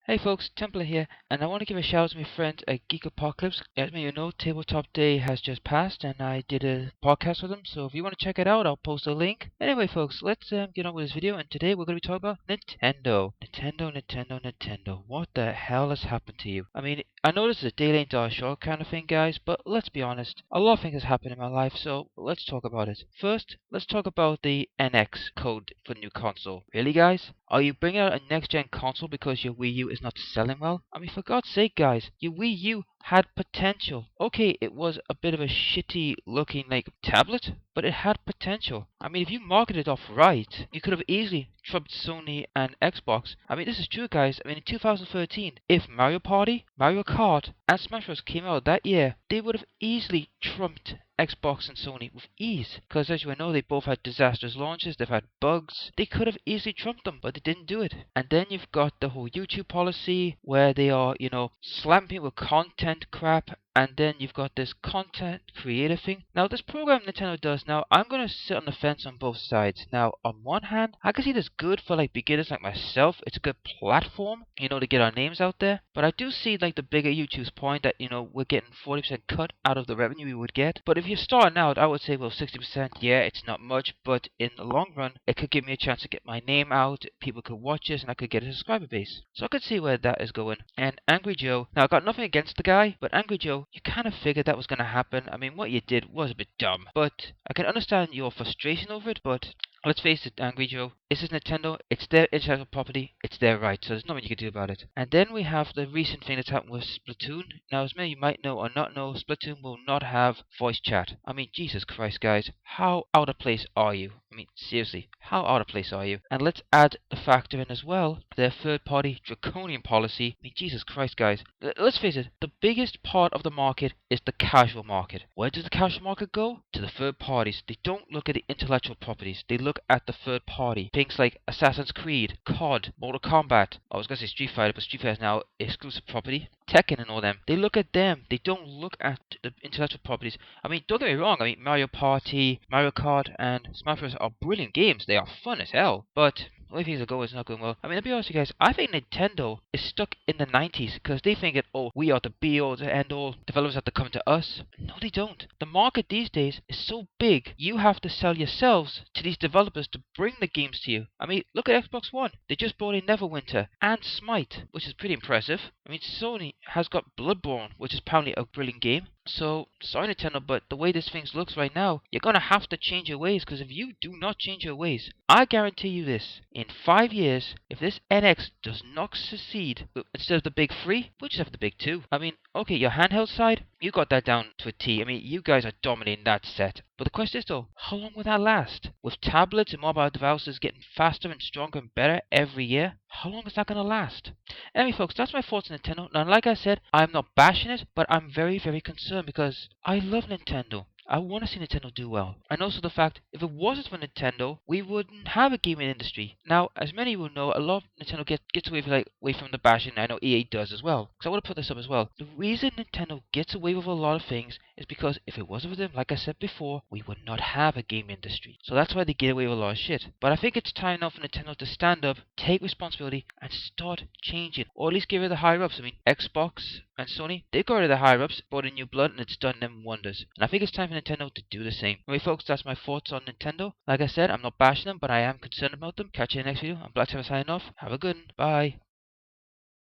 Hey folks, Templar here, and I want to give a shout out to my friend Geek Apocalypse. As many of you know, Tabletop Day has just passed, and I did a podcast with him, so if you want to check it out, I'll post a link. Anyway folks, let's get on with this video, and today we're going to be talking about Nintendo. Nintendo. What the hell has happened to you? I mean, I know this is a daily ain't our short kind of thing, guys, but let's be honest, a lot of things has happened in my life, so let's talk about it. First, let's talk about the NX code for the new console. Really guys? Are you bringing out a next-gen console because your Wii U is not selling well? I mean, for God's sake, guys, your Wii U had potential. Okay, it was a bit of a shitty looking like tablet, but it had potential. I mean, if you marketed it off right, you could have easily trumped Sony and Xbox. I mean, this is true, guys. I mean, in 2013, if Mario Party, Mario Kart, and Smash Bros. Came out that year, they would have easily trumped Xbox and Sony with ease. Because as you know, they both had disastrous launches, they've had bugs. They could have easily trumped them, but they didn't do it. And then you've got the whole YouTube policy where they are, slamping with content crap. And then you've got this content creator thing. Now, this program Nintendo does, now, I'm going to sit on the fence on both sides. Now, on one hand, I can see this good for, beginners like myself. It's a good platform, to get our names out there. But I do see, the bigger YouTube's point that, we're getting 40% cut out of the revenue we would get. But if you're starting out, I would say, well, 60%, yeah, it's not much. But in the long run, it could give me a chance to get my name out. People could watch this, and I could get a subscriber base. So I could see where that is going. And Angry Joe, now, I got nothing against the guy, but Angry Joe, you kind of figured that was going to happen. I mean, what you did was a bit dumb, but I can understand your frustration over it, but let's face it, Angry Joe, this is Nintendo, it's their intellectual property, it's their right, so there's nothing you can do about it. And then we have the recent thing that's happened with Splatoon. Now, as many of you might know or not know, Splatoon will not have voice chat. I mean, Jesus Christ, guys, how out of place are you? I mean, seriously, how out of place are you? And let's add the factor in as well, their third-party draconian policy. I mean, Jesus Christ, guys, let's face it, the biggest part of the market is the casual market. Where does the casual market go? To the third parties. They don't look at the intellectual properties. They look at the third party. Things like Assassin's Creed, COD, Mortal Kombat. I was going to say Street Fighter, but Street Fighter is now exclusive property. Tekken and all them. They look at them. They don't look at the intellectual properties. I mean, don't get me wrong. I mean, Mario Party, Mario Kart, and Smash Bros. Are brilliant games. They are fun as hell. But the way things are going is not going well. I mean, I'll be honest with you guys, I think Nintendo is stuck in the 90s because they think that, oh, we are the be-all, the end-all, developers have to come to us. No, they don't. The market these days is so big, you have to sell yourselves to these developers to bring the games to you. I mean, look at Xbox One. They just brought in Neverwinter and Smite, which is pretty impressive. I mean, Sony has got Bloodborne, which is apparently a brilliant game. So, sorry Nintendo, but the way this thing looks right now, you're gonna have to change your ways, because if you do not change your ways, I guarantee you this, in 5 years, if this NX does not succeed, instead of the big 3, we'll just have the big 2. I mean, okay, your handheld side, you got that down to a T. I mean, you guys are dominating that set. But the question is though, how long will that last? With tablets and mobile devices getting faster and stronger and better every year, how long is that going to last? Anyway folks, that's my thoughts on Nintendo. Now like I said, I'm not bashing it, but I'm very, very concerned because I love Nintendo. I want to see Nintendo do well. And also the fact, if it wasn't for Nintendo, we wouldn't have a gaming industry. Now, as many will know, a lot of Nintendo gets away from the bashing. I know EA does as well. So I want to put this up as well. The reason Nintendo gets away with a lot of things is because if it wasn't for them, like I said before, we would not have a game industry. So that's why they get away with a lot of shit. But I think it's time now for Nintendo to stand up, take responsibility, and start changing. Or at least get rid of the higher ups. I mean, Xbox and Sony, they got rid of the higher ups, brought in new blood, and it's done them wonders. And I think it's time for Nintendo to do the same. Anyway folks, that's my thoughts on Nintendo. Like I said, I'm not bashing them, but I am concerned about them. Catch you in the next video. I'm Black Sabbath signing off. Have a good one. Bye.